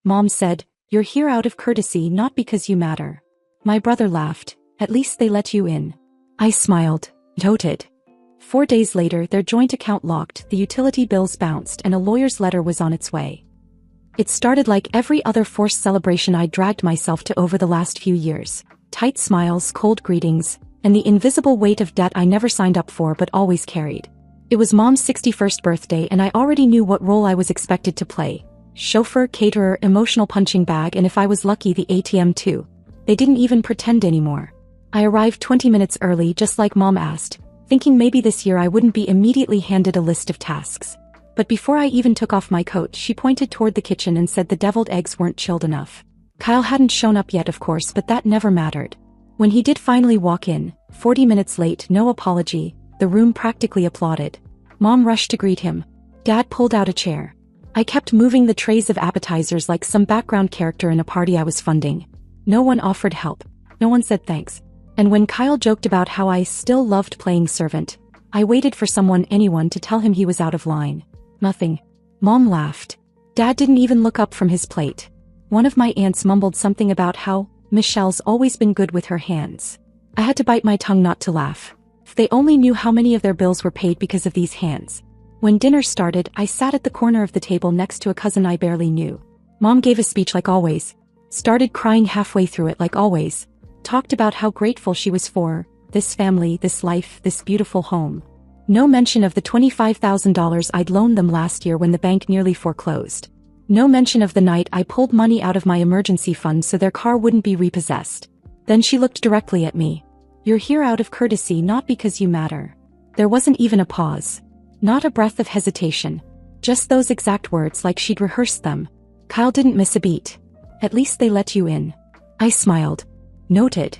Mom said, "You're here out of courtesy, not because you matter." My brother laughed. "At least they let you in." I smiled. Noted. 4 days later, their joint account locked, the utility bills bounced, and a lawyer's letter was on its way. It started like every other forced celebration I dragged myself to over the last few years. Tight smiles, cold greetings, and the invisible weight of debt I never signed up for but always carried. It was Mom's 61st birthday, and I already knew what role I was expected to play. Chauffeur, caterer, emotional punching bag, and if I was lucky, the ATM too. They didn't even pretend anymore. I arrived 20 minutes early, just like Mom asked, thinking maybe this year I wouldn't be immediately handed a list of tasks. But before I even took off my coat, she pointed toward the kitchen and said the deviled eggs weren't chilled enough. Kyle hadn't shown up yet, of course, but that never mattered. When he did finally walk in, 40 minutes late, no apology, the room practically applauded. Mom rushed to greet him. Dad pulled out a chair. I kept moving the trays of appetizers like some background character in a party I was funding. No one offered help. No one said thanks. And when Kyle joked about how I still loved playing servant, I waited for anyone to tell him he was out of line. Nothing. Mom laughed. Dad didn't even look up from his plate. One of my aunts mumbled something about how Michelle's always been good with her hands. I had to bite my tongue not to laugh. If they only knew how many of their bills were paid because of these hands. When dinner started, I sat at the corner of the table next to a cousin I barely knew. Mom gave a speech like always. Started crying halfway through it like always. Talked about how grateful she was for this family, this life, this beautiful home. No mention of the $25,000 I'd loaned them last year when the bank nearly foreclosed. No mention of the night I pulled money out of my emergency fund so their car wouldn't be repossessed. Then she looked directly at me. "You're here out of courtesy, not because you matter." There wasn't even a pause. Not a breath of hesitation. Just those exact words like she'd rehearsed them. Kyle didn't miss a beat. "At least they let you in." I smiled. Noted.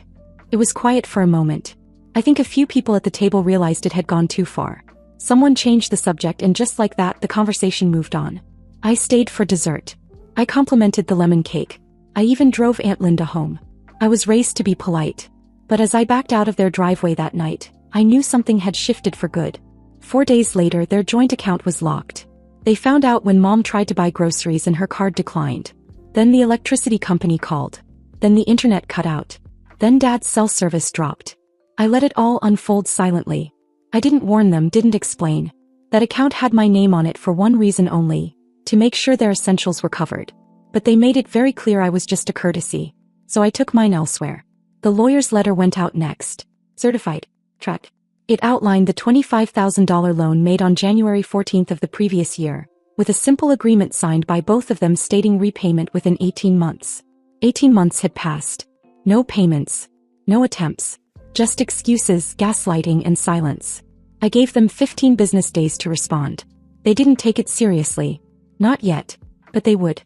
It was quiet for a moment. I think a few people at the table realized it had gone too far. Someone changed the subject, and just like that, the conversation moved on. I stayed for dessert. I complimented the lemon cake. I even drove Aunt Linda home. I was raised to be polite. But as I backed out of their driveway that night, I knew something had shifted for good. 4 days later, their joint account was locked. They found out when Mom tried to buy groceries and her card declined. Then the electricity company called. Then the internet cut out. Then Dad's cell service dropped. I let it all unfold silently. I didn't warn them, didn't explain. That account had my name on it for one reason only, to make sure their essentials were covered. But they made it very clear I was just a courtesy. So I took mine elsewhere. The lawyer's letter went out next. Certified. Track. It outlined the $25,000 loan made on January 14th of the previous year, with a simple agreement signed by both of them stating repayment within 18 months. 18 months had passed. No payments. No attempts. Just excuses, gaslighting, and silence. I gave them 15 business days to respond. They didn't take it seriously. Not yet. But they would.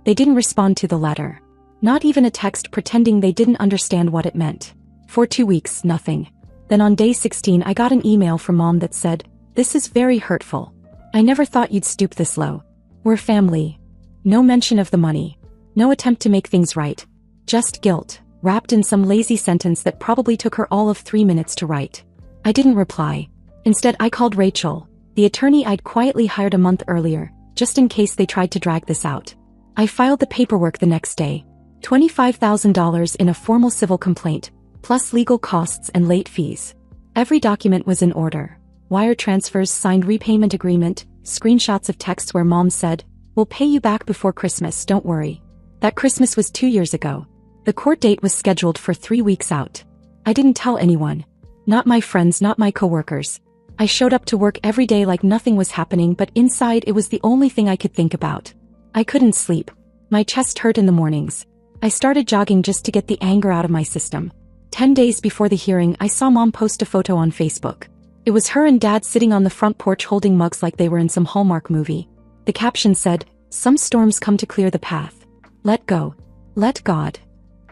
They didn't respond to the letter. Not even a text pretending they didn't understand what it meant. For 2 weeks, nothing. Then on day 16 I got an email from Mom that said, "This is very hurtful. I never thought you'd stoop this low. We're family." No mention of the money. No attempt to make things right. Just guilt, wrapped in some lazy sentence that probably took her all of 3 minutes to write. I didn't reply. Instead, I called Rachel, the attorney I'd quietly hired a month earlier, just in case they tried to drag this out. I filed the paperwork the next day. $25,000 in a formal civil complaint, plus legal costs and late fees. Every document was in order. Wire transfers, signed repayment agreement, screenshots of texts where Mom said, "We'll pay you back before Christmas, don't worry." That Christmas was 2 years ago. The court date was scheduled for 3 weeks out. I didn't tell anyone. Not my friends, not my coworkers. I showed up to work every day like nothing was happening, but inside it was the only thing I could think about. I couldn't sleep. My chest hurt in the mornings. I started jogging just to get the anger out of my system. 10 days before the hearing, I saw Mom post a photo on Facebook. It was her and Dad sitting on the front porch holding mugs like they were in some Hallmark movie. The caption said, "Some storms come to clear the path. Let go. Let God."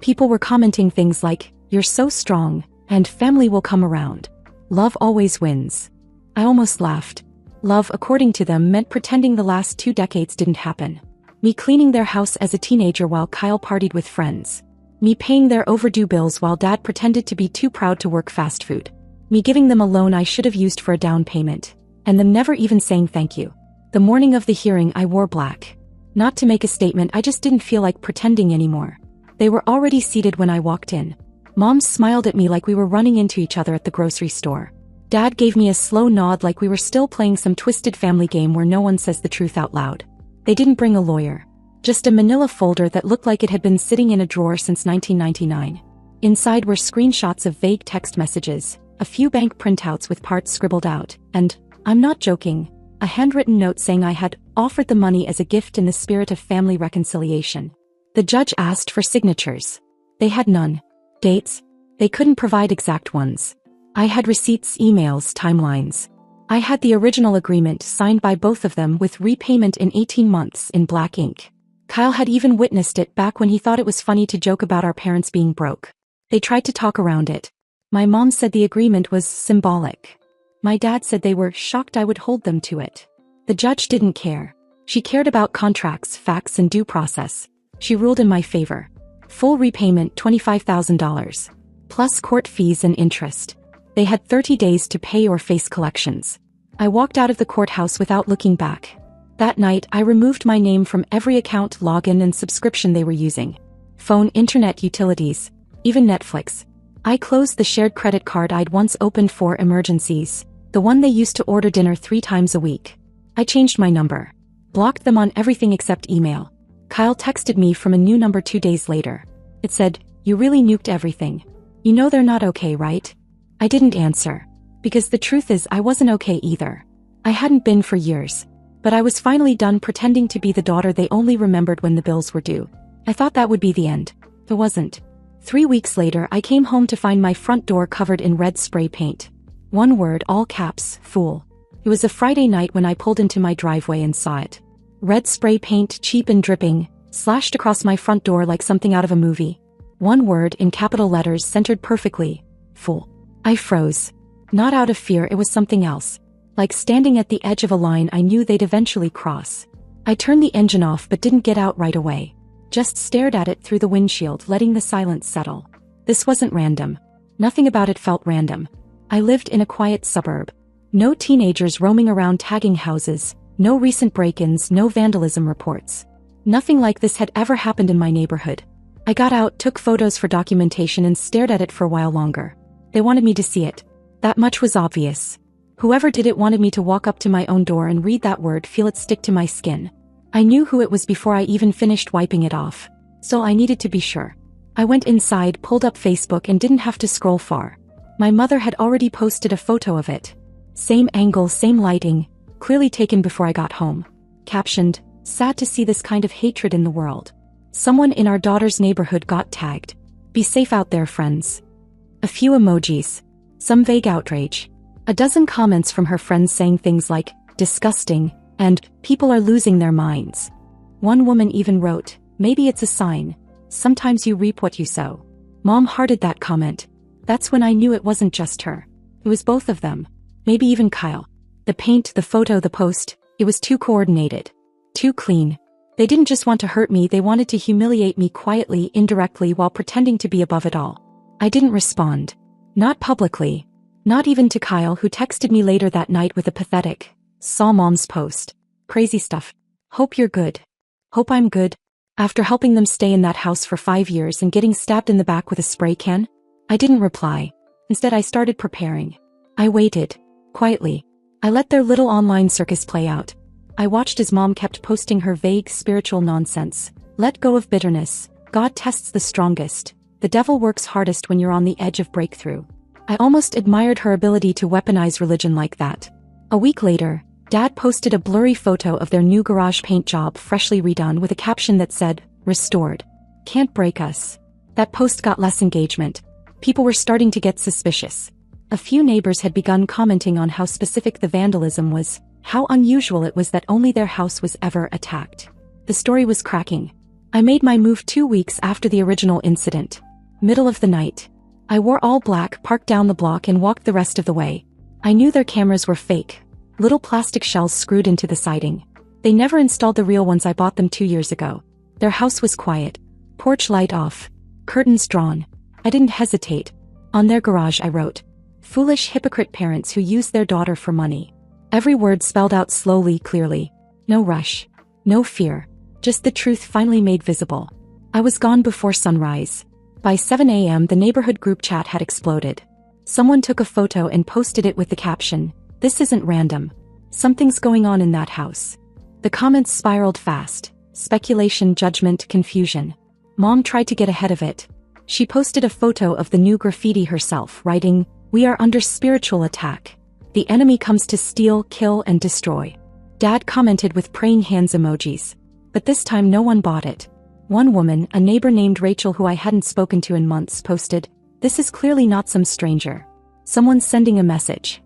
People were commenting things like, "You're so strong," and "Family will come around. Love always wins." I almost laughed. Love, according to them, meant pretending the last 2 decades didn't happen. Me cleaning their house as a teenager while Kyle partied with friends. Me paying their overdue bills while Dad pretended to be too proud to work fast food. Me giving them a loan I should have used for a down payment. And them never even saying thank you. The morning of the hearing I wore black. Not to make a statement, I just didn't feel like pretending anymore. They were already seated when I walked in. Mom smiled at me like we were running into each other at the grocery store. Dad gave me a slow nod like we were still playing some twisted family game where no one says the truth out loud. They didn't bring a lawyer. Just a manila folder that looked like it had been sitting in a drawer since 1999. Inside were screenshots of vague text messages, a few bank printouts with parts scribbled out, and, I'm not joking, a handwritten note saying I had offered the money as a gift in the spirit of family reconciliation. The judge asked for signatures. They had none. Dates? They couldn't provide exact ones. I had receipts, emails, timelines. I had the original agreement signed by both of them with repayment in 18 months in black ink. Kyle had even witnessed it back when he thought it was funny to joke about our parents being broke. They tried to talk around it. My mom said the agreement was symbolic. My dad said they were shocked I would hold them to it. The judge didn't care. She cared about contracts, facts, and due process. She ruled in my favor. Full repayment $25,000. Plus court fees and interest. They had 30 days to pay or face collections. I walked out of the courthouse without looking back. That night, I removed my name from every account, login, and subscription they were using. Phone, internet, utilities, even Netflix. I closed the shared credit card I'd once opened for emergencies, the one they used to order dinner 3 times a week. I changed my number. Blocked them on everything except email. Kyle texted me from a new number 2 days later. It said, "You really nuked everything. You know they're not okay, right?" I didn't answer. Because the truth is I wasn't okay either. I hadn't been for years. But I was finally done pretending to be the daughter they only remembered when the bills were due. I thought that would be the end. It wasn't. 3 weeks later, I came home to find my front door covered in red spray paint. One word, all caps, fool. It was a Friday night when I pulled into my driveway and saw it. Red spray paint, cheap and dripping, slashed across my front door like something out of a movie. One word in capital letters centered perfectly. Fool. I froze. Not out of fear, it was something else. Like standing at the edge of a line I knew they'd eventually cross. I turned the engine off but didn't get out right away. Just stared at it through the windshield, letting the silence settle. This wasn't random. Nothing about it felt random. I lived in a quiet suburb. No teenagers roaming around tagging houses, no recent break-ins, no vandalism reports. Nothing like this had ever happened in my neighborhood. I got out, took photos for documentation, and stared at it for a while longer. They wanted me to see it. That much was obvious. Whoever did it wanted me to walk up to my own door and read that word, feel it stick to my skin. I knew who it was before I even finished wiping it off. So I needed to be sure. I went inside, pulled up Facebook, and didn't have to scroll far. My mother had already posted a photo of it. Same angle, same lighting, clearly taken before I got home. Captioned, "Sad to see this kind of hatred in the world. Someone in our daughter's neighborhood got tagged. Be safe out there, friends." A few emojis. Some vague outrage. A dozen comments from her friends saying things like, "disgusting," and "people are losing their minds." One woman even wrote, "Maybe it's a sign. Sometimes you reap what you sow." Mom hearted that comment. That's when I knew it wasn't just her. It was both of them. Maybe even Kyle. The paint, the photo, the post, it was too coordinated. Too clean. They didn't just want to hurt me, they wanted to humiliate me quietly, indirectly, while pretending to be above it all. I didn't respond. Not publicly. Not even to Kyle, who texted me later that night with a pathetic, "Saw Mom's post. Crazy stuff. Hope you're good." Hope I'm good? After helping them stay in that house for 5 years and getting stabbed in the back with a spray can? I didn't reply. Instead, I started preparing. I waited. Quietly. I let their little online circus play out. I watched as Mom kept posting her vague spiritual nonsense. Let go of bitterness. God tests the strongest. The devil works hardest when you're on the edge of breakthrough. I almost admired her ability to weaponize religion like that. A week later, Dad posted a blurry photo of their new garage paint job freshly redone with a caption that said, "Restored. Can't break us." That post got less engagement. People were starting to get suspicious. A few neighbors had begun commenting on how specific the vandalism was, how unusual it was that only their house was ever attacked. The story was cracking. I made my move 2 weeks after the original incident. Middle of the night. I wore all black, parked down the block, and walked the rest of the way. I knew their cameras were fake. Little plastic shells screwed into the siding. They never installed the real ones. I bought them 2 years ago. Their house was quiet. Porch light off. Curtains drawn. I didn't hesitate. On their garage I wrote, "Foolish hypocrite parents who use their daughter for money." Every word spelled out slowly, clearly. No rush. No fear. Just the truth finally made visible. I was gone before sunrise. By 7 a.m. the neighborhood group chat had exploded. Someone took a photo and posted it with the caption, "This isn't random. Something's going on in that house." The comments spiraled fast. Speculation, judgment, confusion. Mom tried to get ahead of it. She posted a photo of the new graffiti herself, writing, "We are under spiritual attack. The enemy comes to steal, kill, and destroy." Dad commented with praying hands emojis. But this time no one bought it. One woman, a neighbor named Rachel who I hadn't spoken to in months, posted, "This is clearly not some stranger. Someone's sending a message."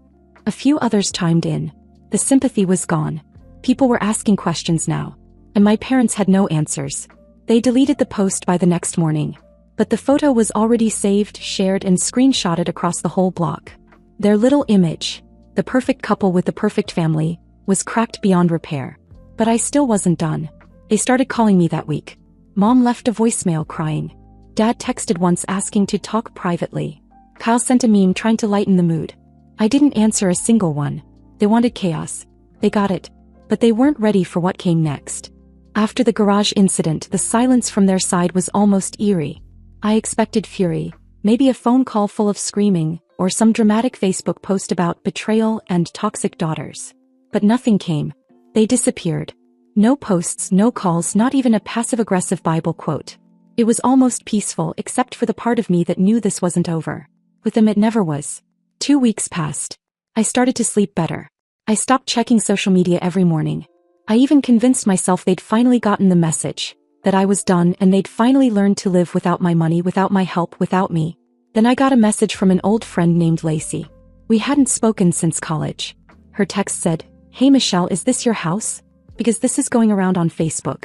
A few others chimed in. The sympathy was gone. People were asking questions now. And my parents had no answers. They deleted the post by the next morning. But the photo was already saved, shared, and screenshotted across the whole block. Their little image, the perfect couple with the perfect family, was cracked beyond repair. But I still wasn't done. They started calling me that week. Mom left a voicemail crying. Dad texted once asking to talk privately. Kyle sent a meme trying to lighten the mood. I didn't answer a single one. They wanted chaos. They got it. But they weren't ready for what came next. After the garage incident, the silence from their side was almost eerie. I expected fury, maybe a phone call full of screaming, or some dramatic Facebook post about betrayal and toxic daughters. But nothing came. They disappeared. No posts, no calls, not even a passive-aggressive Bible quote. It was almost peaceful except for the part of me that knew this wasn't over. With them it never was. 2 weeks passed. I started to sleep better. I stopped checking social media every morning. I even convinced myself they'd finally gotten the message, that I was done and they'd finally learned to live without my money, without my help, without me. Then I got a message from an old friend named Lacey. We hadn't spoken since college. Her text said, "Hey Michelle, is this your house? Because this is going around on Facebook."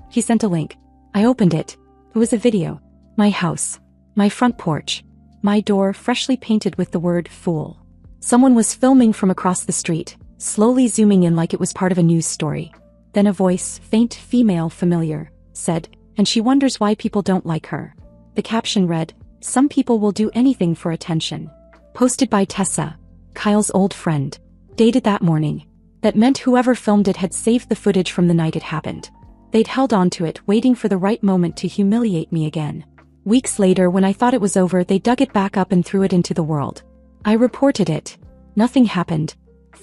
He sent a link. I opened it. It was a video. My house. My front porch. My door freshly painted with the word "fool." Someone was filming from across the street, slowly zooming in like it was part of a news story. Then a voice, faint, female, familiar, said, "And she wonders why people don't like her." The caption read, "Some people will do anything for attention." Posted by Tessa, Kyle's old friend. Dated that morning. That meant whoever filmed it had saved the footage from the night it happened. They'd held on to it, waiting for the right moment to humiliate me again. Weeks later, when I thought it was over, they dug it back up and threw it into the world. I reported it. Nothing happened.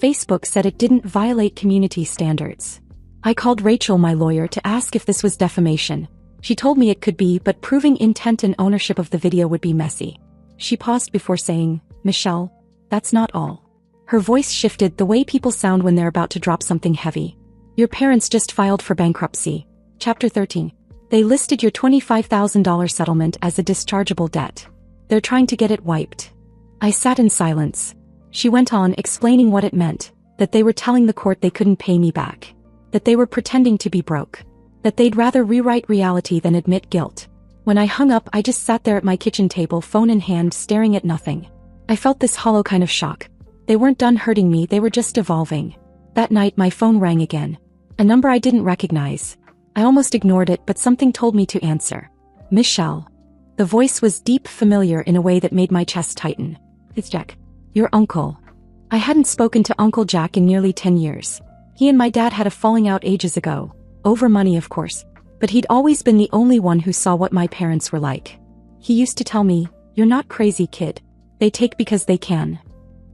Facebook said it didn't violate community standards. I called Rachel, my lawyer, to ask if this was defamation. She told me it could be, but proving intent and ownership of the video would be messy. She paused before saying, "Michelle, that's not all." Her voice shifted, the way people sound when they're about to drop something heavy. "Your parents just filed for bankruptcy." Chapter 13. They listed your $25,000 settlement as a dischargeable debt. They're trying to get it wiped. I sat in silence. She went on, explaining what it meant, that they were telling the court they couldn't pay me back. That they were pretending to be broke. That they'd rather rewrite reality than admit guilt. When I hung up, I just sat there at my kitchen table, phone in hand, staring at nothing. I felt this hollow kind of shock. They weren't done hurting me, they were just evolving. That night my phone rang again. A number I didn't recognize. I almost ignored it, but something told me to answer. "Michelle." The voice was deep, familiar in a way that made my chest tighten. "It's Jack. Your uncle." I hadn't spoken to Uncle Jack in nearly 10 years. He and my dad had a falling out ages ago. Over money, of course. But he'd always been the only one who saw what my parents were like. He used to tell me, "You're not crazy, kid. They take because they can."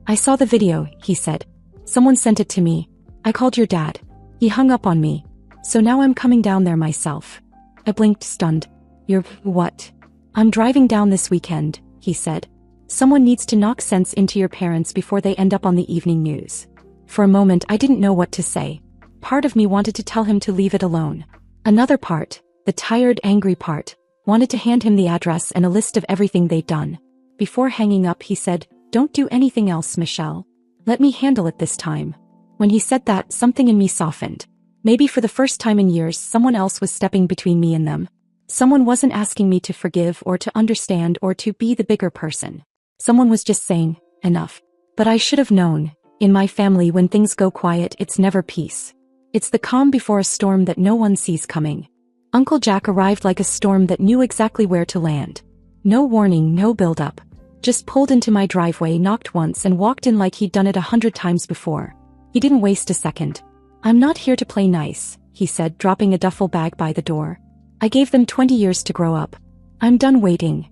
"I saw the video," he said. "Someone sent it to me. I called your dad. He hung up on me. So now I'm coming down there myself." I blinked, stunned. "You're what?" "I'm driving down this weekend," he said. "Someone needs to knock sense into your parents before they end up on the evening news." For a moment I didn't know what to say. Part of me wanted to tell him to leave it alone. Another part, the tired, angry part, wanted to hand him the address and a list of everything they'd done. Before hanging up he said, "Don't do anything else, Michelle. Let me handle it this time." When he said that, something in me softened. Maybe for the first time in years, someone else was stepping between me and them. Someone wasn't asking me to forgive or to understand or to be the bigger person. Someone was just saying, "Enough." But I should have known. In my family, when things go quiet, it's never peace. It's the calm before a storm that no one sees coming. Uncle Jack arrived like a storm that knew exactly where to land. No warning, no build-up. Just pulled into my driveway, knocked once, and walked in like he'd done it 100 times before. He didn't waste a second. I'm not here to play nice, he said, dropping a duffel bag by the door. I gave them 20 years to grow up. I'm done waiting.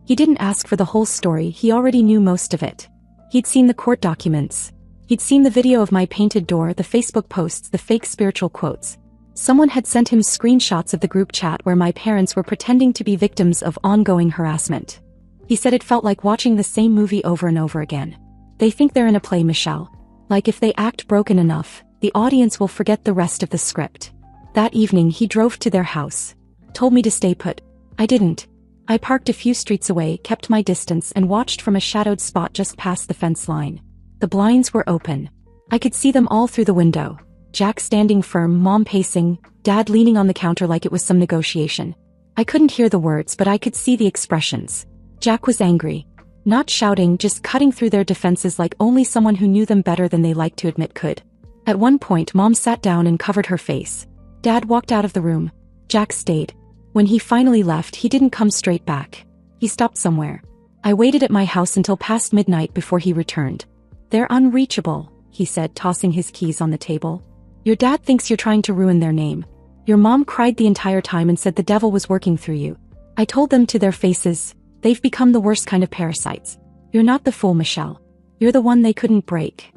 He didn't ask for the whole story, he already knew most of it. He'd seen the court documents. He'd seen the video of my painted door, the Facebook posts, the fake spiritual quotes. Someone had sent him screenshots of the group chat where my parents were pretending to be victims of ongoing harassment. He said it felt like watching the same movie over and over again. They think they're in a play, Michelle. Like if they act broken enough, the audience will forget the rest of the script. That evening he drove to their house. Told me to stay put. I didn't. I parked a few streets away, kept my distance, and watched from a shadowed spot just past the fence line. The blinds were open. I could see them all through the window. Jack standing firm, Mom pacing, Dad leaning on the counter like it was some negotiation. I couldn't hear the words, but I could see the expressions. Jack was angry. Not shouting, just cutting through their defenses like only someone who knew them better than they liked to admit could. At one point, Mom sat down and covered her face. Dad walked out of the room. Jack stayed. When he finally left, he didn't come straight back. He stopped somewhere. I waited at my house until past midnight before he returned. They're unreachable, he said, tossing his keys on the table. Your dad thinks you're trying to ruin their name. Your mom cried the entire time and said the devil was working through you. I told them to their faces, they've become the worst kind of parasites. You're not the fool, Michelle. You're the one they couldn't break.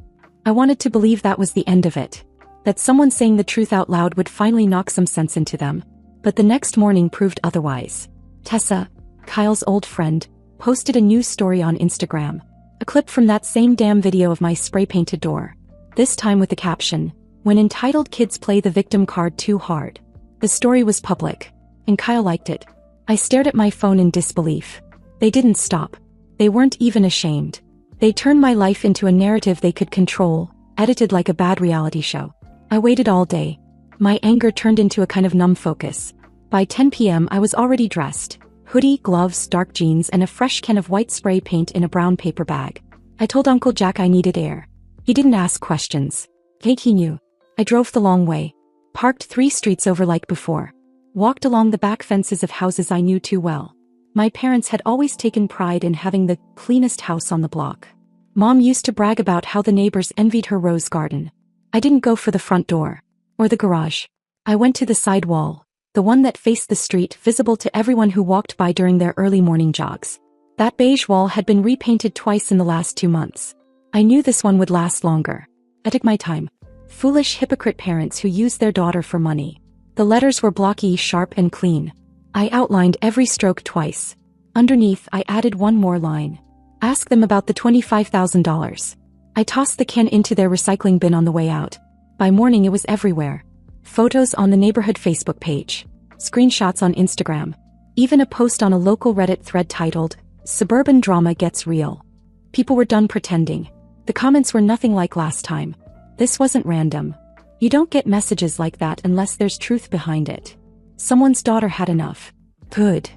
I wanted to believe that was the end of it. That someone saying the truth out loud would finally knock some sense into them. But the next morning proved otherwise. Tessa, Kyle's old friend, posted a news story on Instagram. A clip from that same damn video of my spray-painted door. This time with the caption, "When entitled kids play the victim card too hard." The story was public. And Kyle liked it. I stared at my phone in disbelief. They didn't stop. They weren't even ashamed. They turned my life into a narrative they could control, edited like a bad reality show. I waited all day. My anger turned into a kind of numb focus. By 10 p.m. I was already dressed. Hoodie, gloves, dark jeans, and a fresh can of white spray paint in a brown paper bag. I told Uncle Jack I needed air. He didn't ask questions. He knew. I drove the long way. Parked 3 streets over like before. Walked along the back fences of houses I knew too well. My parents had always taken pride in having the cleanest house on the block. Mom used to brag about how the neighbors envied her rose garden. I didn't go for the front door. Or the garage. I went to the side wall. The one that faced the street, visible to everyone who walked by during their early morning jogs. That beige wall had been repainted twice in the last 2 months. I knew this one would last longer. I took my time. Foolish hypocrite parents who used their daughter for money. The letters were blocky, sharp, and clean. I outlined every stroke twice. Underneath, I added one more line. Ask them about the $25,000. I tossed the can into their recycling bin on the way out. By morning it was everywhere. Photos on the neighborhood Facebook page. Screenshots on Instagram. Even a post on a local Reddit thread titled, "Suburban Drama Gets Real." People were done pretending. The comments were nothing like last time. This wasn't random. You don't get messages like that unless there's truth behind it. Someone's daughter had enough. Good.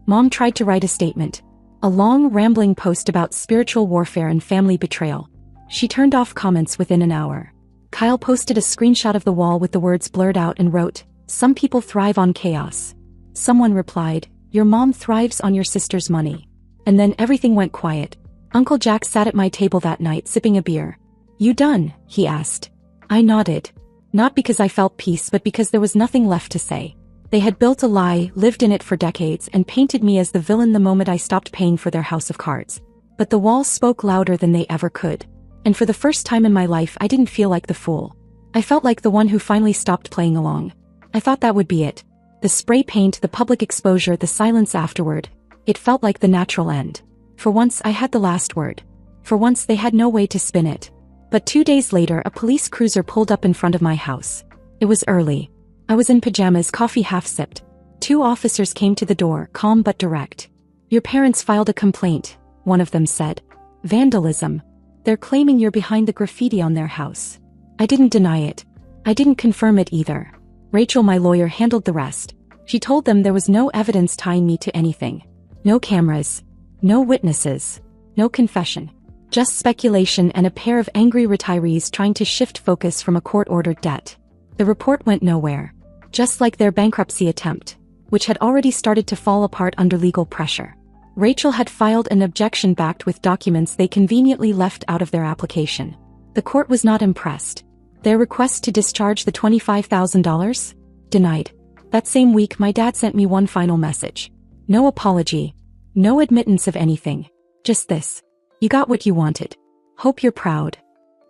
Mom tried to write a statement. A long, rambling post about spiritual warfare and family betrayal. She turned off comments within an hour. Kyle posted a screenshot of the wall with the words blurred out and wrote, "Some people thrive on chaos." Someone replied, "Your mom thrives on your sister's money." And then everything went quiet. Uncle Jack sat at my table that night sipping a beer. "You done?" he asked. I nodded. Not because I felt peace, but because there was nothing left to say. They had built a lie, lived in it for decades, and painted me as the villain the moment I stopped paying for their house of cards. But the walls spoke louder than they ever could. And for the first time in my life I didn't feel like the fool. I felt like the one who finally stopped playing along. I thought that would be it. The spray paint, the public exposure, the silence afterward. It felt like the natural end. For once I had the last word. For once they had no way to spin it. But 2 days later a police cruiser pulled up in front of my house. It was early. I was in pajamas, coffee half sipped. 2 officers came to the door, calm but direct. "Your parents filed a complaint," one of them said. "Vandalism. They're claiming you're behind the graffiti on their house." I didn't deny it. I didn't confirm it either. Rachel, my lawyer, handled the rest. She told them there was no evidence tying me to anything. No cameras. No witnesses. No confession. Just speculation and a pair of angry retirees trying to shift focus from a court-ordered debt. The report went nowhere. Just like their bankruptcy attempt, which had already started to fall apart under legal pressure. Rachel had filed an objection backed with documents they conveniently left out of their application. The court was not impressed. Their request to discharge the $25,000? Denied. That same week my dad sent me one final message. No apology. No admittance of anything. Just this. You got what you wanted. Hope you're proud.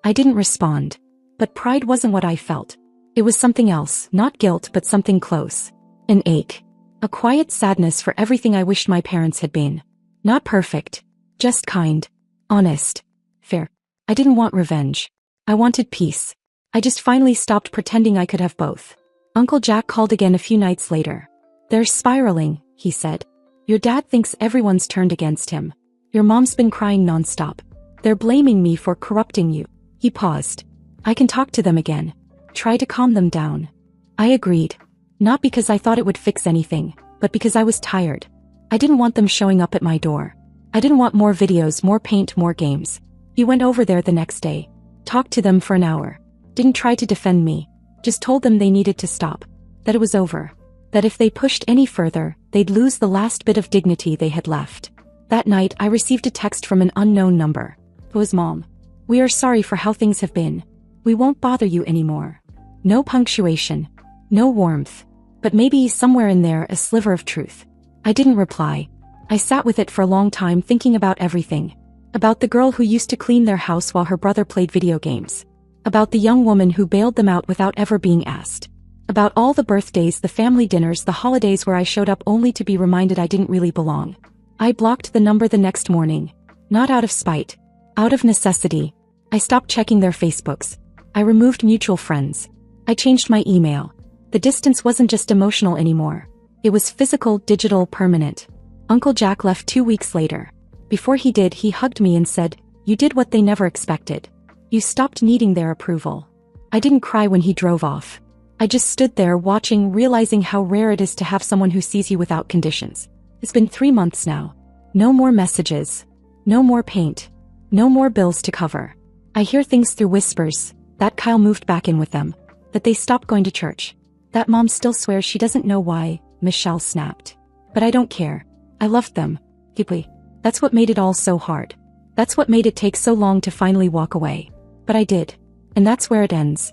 I didn't respond. But pride wasn't what I felt. It was something else, not guilt but something close. An ache. A quiet sadness for everything I wished my parents had been. Not perfect. Just kind. Honest. Fair. I didn't want revenge. I wanted peace. I just finally stopped pretending I could have both. Uncle Jack called again a few nights later. They're spiraling, he said. Your dad thinks everyone's turned against him. Your mom's been crying nonstop. They're blaming me for corrupting you. He paused. I can talk to them again. Try to calm them down. I agreed. Not because I thought it would fix anything, but because I was tired. I didn't want them showing up at my door. I didn't want more videos, more paint, more games. He went over there the next day. Talked to them for an hour. Didn't try to defend me. Just told them they needed to stop. That it was over. That if they pushed any further, they'd lose the last bit of dignity they had left. That night I received a text from an unknown number. It was Mom. We are sorry for how things have been. We won't bother you anymore. No punctuation. No warmth. But maybe somewhere in there a sliver of truth. I didn't reply. I sat with it for a long time thinking about everything. About the girl who used to clean their house while her brother played video games. About the young woman who bailed them out without ever being asked. About all the birthdays, the family dinners, the holidays where I showed up only to be reminded I didn't really belong. I blocked the number the next morning. Not out of spite. Out of necessity. I stopped checking their Facebooks. I removed mutual friends. I changed my email. The distance wasn't just emotional anymore. It was physical, digital, permanent. Uncle Jack left 2 weeks later. Before he did, he hugged me and said, "You did what they never expected. You stopped needing their approval." I didn't cry when he drove off. I just stood there watching, realizing how rare it is to have someone who sees you without conditions. It's been 3 months now. No more messages. No more paint. No more bills to cover. I hear things through whispers, that Kyle moved back in with them, that they stopped going to church, that Mom still swears she doesn't know why. Michelle snapped. But I don't care. I loved them. Deeply. That's what made it all so hard. That's what made it take so long to finally walk away. But I did. And that's where it ends.